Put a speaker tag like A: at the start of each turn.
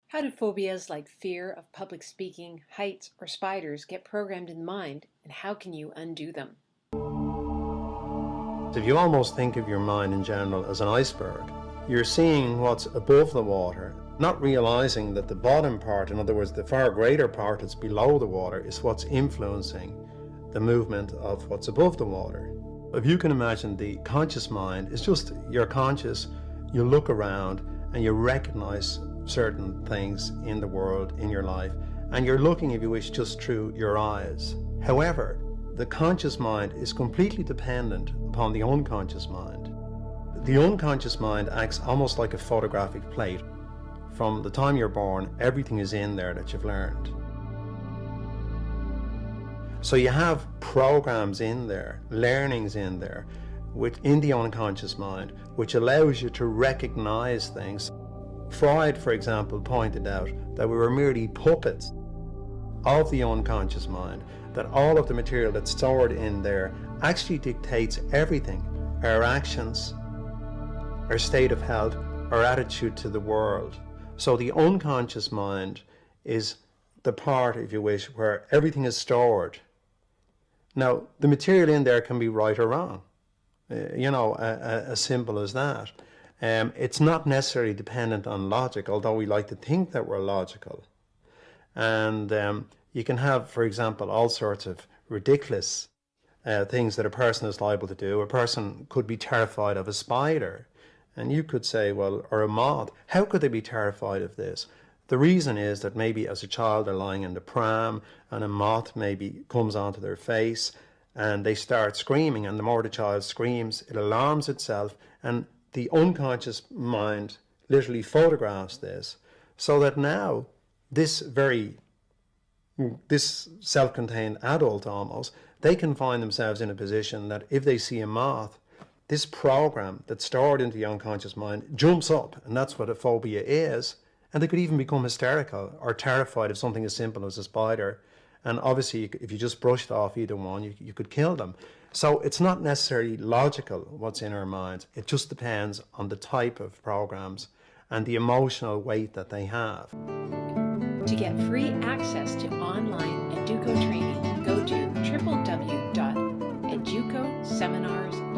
A: How do phobias like fear of public speaking, heights, or spiders get programmed in the mind, and how can you undo them?
B: If you almost think of your mind in general as an iceberg, you're seeing what's above the water, not realizing that the bottom part, in other words, the far greater part that's below the water, is what's influencing the movement of what's above the water. If you can imagine, the conscious mind is just your conscious, you look around and you recognize certain things in the world, in your life, and you're looking, if you wish, just through your eyes. However, the conscious mind is completely dependent upon the unconscious mind. The unconscious mind acts almost like a photographic plate. From the time you're born, everything is in there that you've learned. So you have programs in there, learnings in there, within the unconscious mind, which allows you to recognize things. Freud, for example, pointed out that we were merely puppets of the unconscious mind, that all of the material that's stored in there actually dictates everything: our actions, our state of health, our attitude to the world. So the unconscious mind is the part, if you wish, where everything is stored. Now, the material in there can be right or wrong, as simple as that. It's not necessarily dependent on logic, although we like to think that we're logical. And you can have, for example, all sorts of ridiculous things that a person is liable to do. A person could be terrified of a spider, and you could say, well, or a moth. How could they be terrified of this? The reason is that maybe as a child they're lying in the pram and a moth maybe comes onto their face and they start screaming, and the more the child screams, it alarms itself, and the unconscious mind literally photographs this, so that now this self-contained adult almost, they can find themselves in a position that if they see a moth, this program that's stored into the unconscious mind jumps up, and that's what a phobia is. And they could even become hysterical or terrified of something as simple as a spider. And obviously, if you just brushed off either one, you could kill them. So it's not necessarily logical what's in our minds. It just depends on the type of programs and the emotional weight that they have.
A: To get free access to online Educo training, go to www.educoseminars.com.